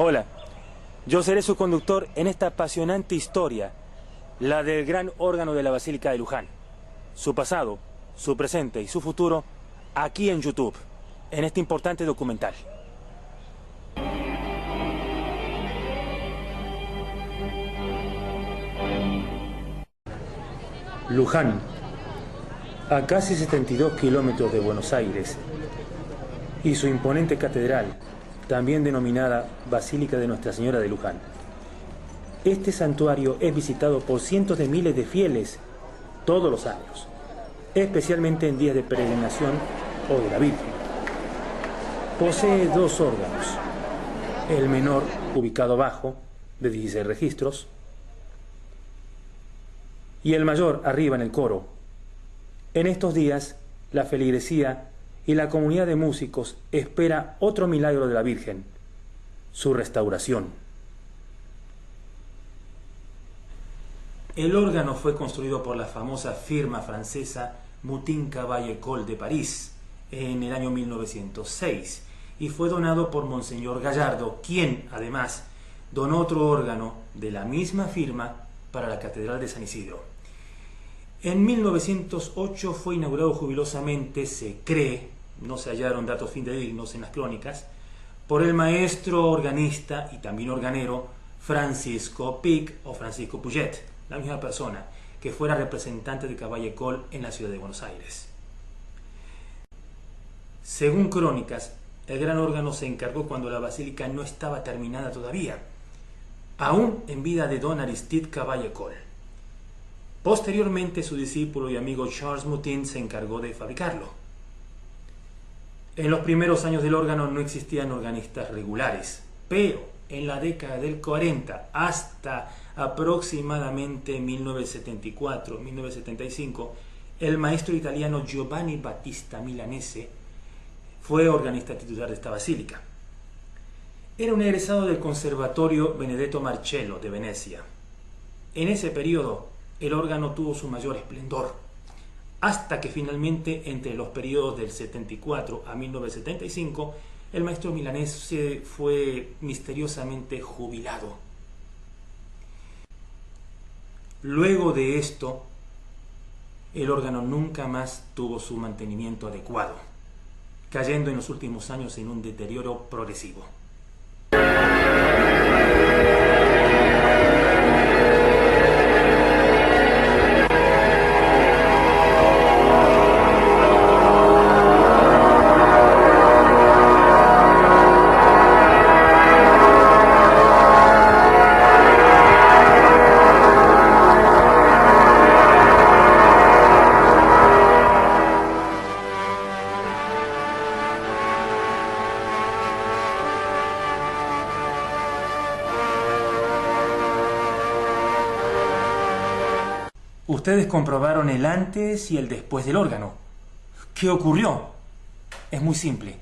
Hola, yo seré su conductor en esta apasionante historia, la del gran órgano de la Basílica de Luján. Su pasado, su presente y su futuro, aquí en YouTube, en este importante documental. Luján, a casi 72 kilómetros de Buenos Aires, y su imponente catedral, también denominada Basílica de Nuestra Señora de Luján. Este santuario es visitado por cientos de miles de fieles todos los años, especialmente en días de peregrinación o de la Virgen. Posee dos órganos, el menor, ubicado abajo, de 16 registros, y el mayor, arriba en el coro. En estos días, la feligresía y la comunidad de músicos espera otro milagro de la Virgen, su restauración. El órgano fue construido por la famosa firma francesa Moutin-Cavaillé-Coll de París en el año 1906 y fue donado por Monseñor Gallardo, quien además donó otro órgano de la misma firma para la Catedral de San Isidro. En 1908 fue inaugurado jubilosamente, se cree, no se hallaron datos fidedignos en las crónicas, por el maestro organista y también organero Francisco Pic o Francisco Puget, la misma persona, que fuera representante de Cavaillé-Coll en la ciudad de Buenos Aires. Según crónicas, el gran órgano se encargó cuando la basílica no estaba terminada todavía, aún en vida de don Aristide Cavaillé-Coll. Posteriormente, su discípulo y amigo Charles Moutin se encargó de fabricarlo. En los primeros años del órgano no existían organistas regulares, pero en la década del 40 hasta aproximadamente 1974-1975, el maestro italiano Giovanni Battista Milanese fue organista titular de esta basílica. Era un egresado del Conservatorio Benedetto Marcello de Venecia. En ese periodo, el órgano tuvo su mayor esplendor, hasta que finalmente, entre los periodos del 74 a 1975, el maestro milanese fue misteriosamente jubilado. Luego de esto, el órgano nunca más tuvo su mantenimiento adecuado, cayendo en los últimos años en un deterioro progresivo. Ustedes comprobaron el antes y el después del órgano. ¿Qué ocurrió? Es muy simple.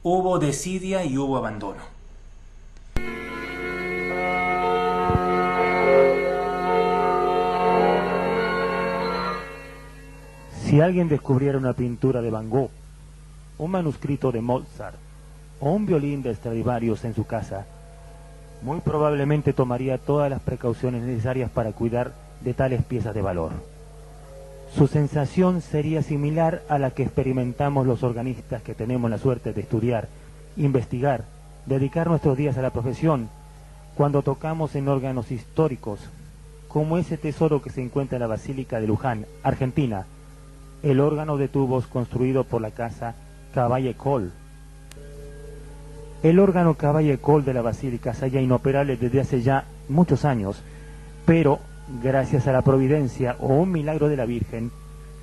Hubo desidia y hubo abandono. Si alguien descubriera una pintura de Van Gogh, un manuscrito de Mozart o un violín de Stradivarius en su casa, muy probablemente tomaría todas las precauciones necesarias para cuidar de tales piezas de valor. Su sensación sería similar a la que experimentamos los organistas que tenemos la suerte de estudiar, investigar, dedicar nuestros días a la profesión, cuando tocamos en órganos históricos, como ese tesoro que se encuentra en la Basílica de Luján, Argentina, el órgano de tubos construido por la casa Cavaillé-Coll. El órgano Cavaillé-Coll de la Basílica se halla inoperable desde hace ya muchos años, pero gracias a la providencia o un milagro de la Virgen,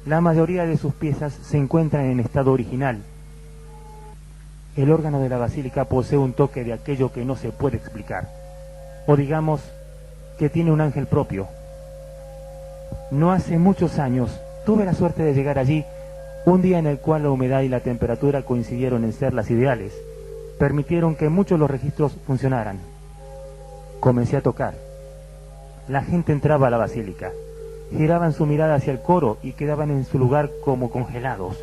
la mayoría de sus piezas se encuentran en estado original. El órgano de la Basílica posee un toque de aquello que no se puede explicar, o digamos que tiene un ángel propio. No hace muchos años tuve la suerte de llegar allí, un día en el cual la humedad y la temperatura coincidieron en ser las ideales, permitieron que muchos los registros funcionaran. Comencé a tocar. La gente entraba a la basílica, giraban su mirada hacia el coro y quedaban en su lugar como congelados.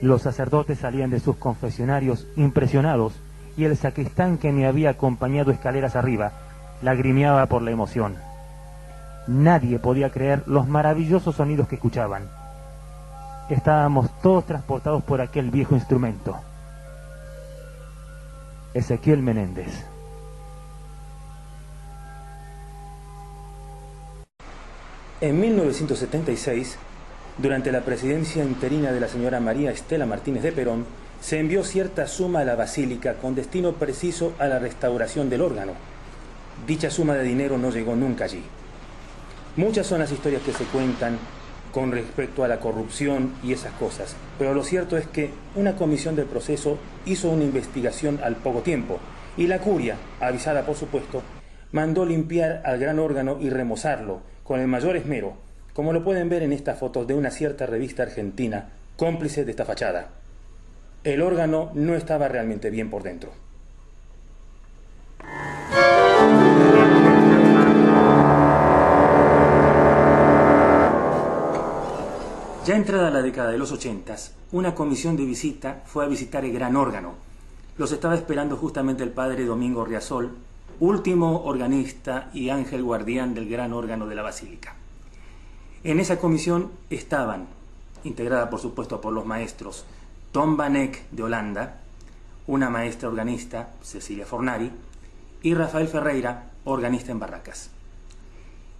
Los sacerdotes salían de sus confesionarios impresionados y el sacristán que me había acompañado escaleras arriba lagrimeaba por la emoción. Nadie podía creer los maravillosos sonidos que escuchaban. Estábamos todos transportados por aquel viejo instrumento. Ezequiel Menéndez. En 1976, durante la presidencia interina de la señora María Estela Martínez de Perón, se envió cierta suma a la Basílica con destino preciso a la restauración del órgano. Dicha suma de dinero no llegó nunca allí. Muchas son las historias que se cuentan con respecto a la corrupción y esas cosas, pero lo cierto es que una comisión del proceso hizo una investigación al poco tiempo y la curia, avisada por supuesto, mandó limpiar al gran órgano y remozarlo con el mayor esmero, como lo pueden ver en estas fotos de una cierta revista argentina, cómplice de esta fachada. El órgano no estaba realmente bien por dentro. Ya entrada la década de los 80, una comisión de visita fue a visitar el gran órgano. Los estaba esperando justamente el padre Domingo Riasol, último organista y ángel guardián del gran órgano de la Basílica. En esa comisión estaban, integrada por supuesto por los maestros Tom van Eck de Holanda, una maestra organista, Cecilia Fornari, y Rafael Ferreira, organista en Barracas.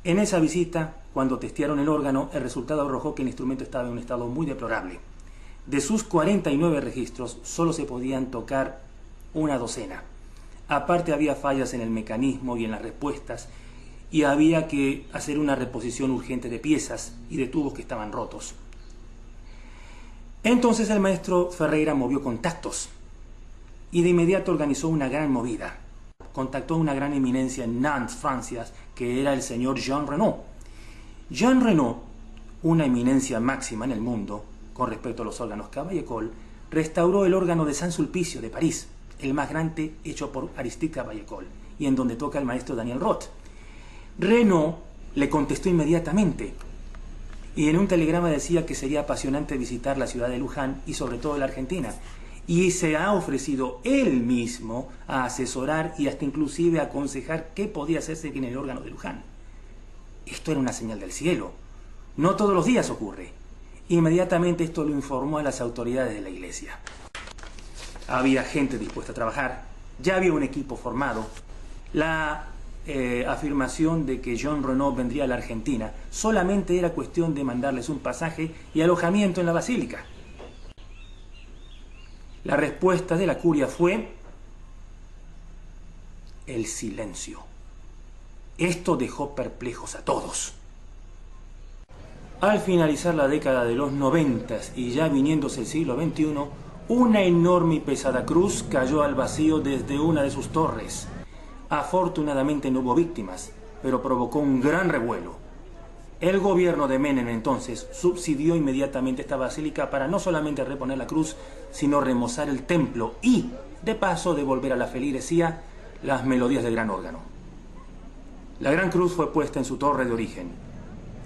En esa visita, cuando testearon el órgano, el resultado arrojó que el instrumento estaba en un estado muy deplorable. De sus 49 registros, solo se podían tocar una docena. Aparte había fallas en el mecanismo y en las respuestas, y había que hacer una reposición urgente de piezas y de tubos que estaban rotos. Entonces el maestro Ferreira movió contactos y de inmediato organizó una gran movida. Contactó a una gran eminencia en Nantes, Francia, que era el señor Jean Renaud. Jean Renaud, una eminencia máxima en el mundo con respecto a los órganos Caball-École, restauró el órgano de Saint-Sulpicio de París, el más grande hecho por Aristide Caball-École, y en donde toca el maestro Daniel Roth. Renaud le contestó inmediatamente, y en un telegrama decía que sería apasionante visitar la ciudad de Luján y sobre todo la Argentina, y se ha ofrecido él mismo a asesorar y hasta inclusive a aconsejar qué podía hacerse en el órgano de Luján. Esto era una señal del cielo. No todos los días ocurre. Inmediatamente esto lo informó a las autoridades de la iglesia. Había gente dispuesta a trabajar, ya había un equipo formado. La afirmación de que Jean Renaud vendría a la Argentina solamente era cuestión de mandarles un pasaje y alojamiento en la Basílica. La respuesta de la curia fue el silencio. Esto dejó perplejos a todos. Al finalizar la década de los 90 y ya viniéndose el siglo XXI, una enorme y pesada cruz cayó al vacío desde una de sus torres. Afortunadamente no hubo víctimas, pero provocó un gran revuelo. El gobierno de Menem entonces subsidió inmediatamente esta basílica para no solamente reponer la cruz, sino remozar el templo y, de paso, devolver a la feligresía las melodías del gran órgano. La gran cruz fue puesta en su torre de origen.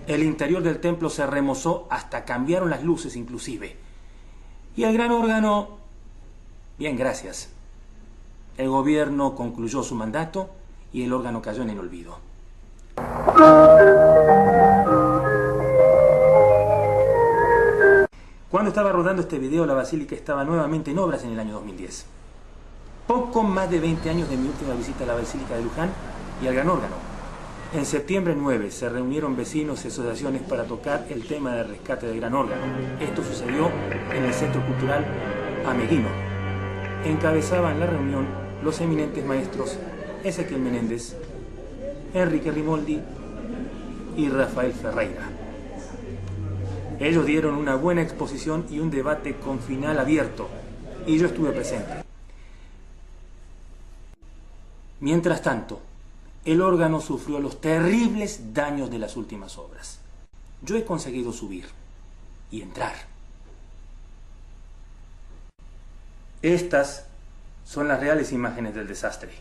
El interior del templo se remozó hasta cambiaron las luces inclusive. Y el gran órgano, bien, gracias. El gobierno concluyó su mandato y el órgano cayó en el olvido. Cuando estaba rodando este video, la basílica estaba nuevamente en obras en el año 2010. Poco más de 20 años de mi última visita a la Basílica de Luján y al gran órgano. En septiembre 9 se reunieron vecinos y asociaciones para tocar el tema de rescate del gran órgano. Esto sucedió en el Centro Cultural Ameguino. Encabezaban la reunión los eminentes maestros Ezequiel Menéndez, Enrique Rimoldi y Rafael Ferreira. Ellos dieron una buena exposición y un debate con final abierto, y yo estuve presente. Mientras tanto, el órgano sufrió los terribles daños de las últimas obras. Yo he conseguido subir y entrar. Estas son las reales imágenes del desastre.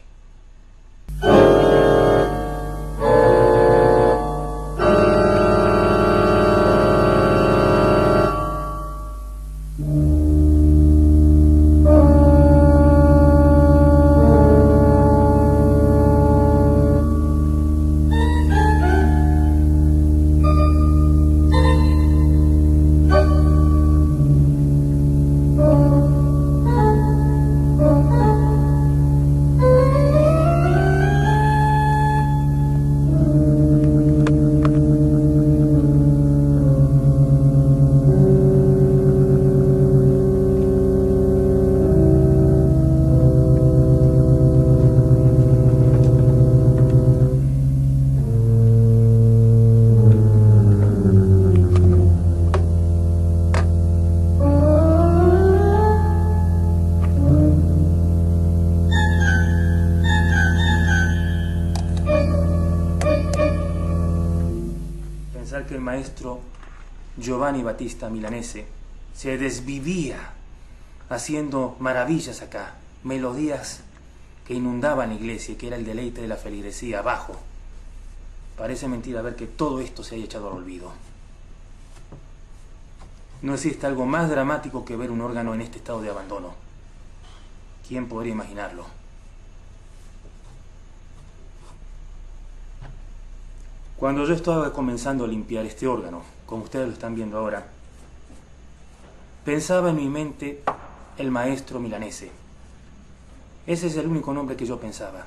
pensar que el maestro Giovanni Battista Milanese se desvivía haciendo maravillas acá, melodías que inundaban la iglesia y que era el deleite de la feligresía abajo. Parece mentira ver que todo esto se haya echado al olvido. No existe algo más dramático que ver un órgano en este estado de abandono. ¿Quién podría imaginarlo? Cuando yo estaba comenzando a limpiar este órgano, como ustedes lo están viendo ahora, pensaba en mi mente el maestro Milanese. Ese es el único nombre que yo pensaba.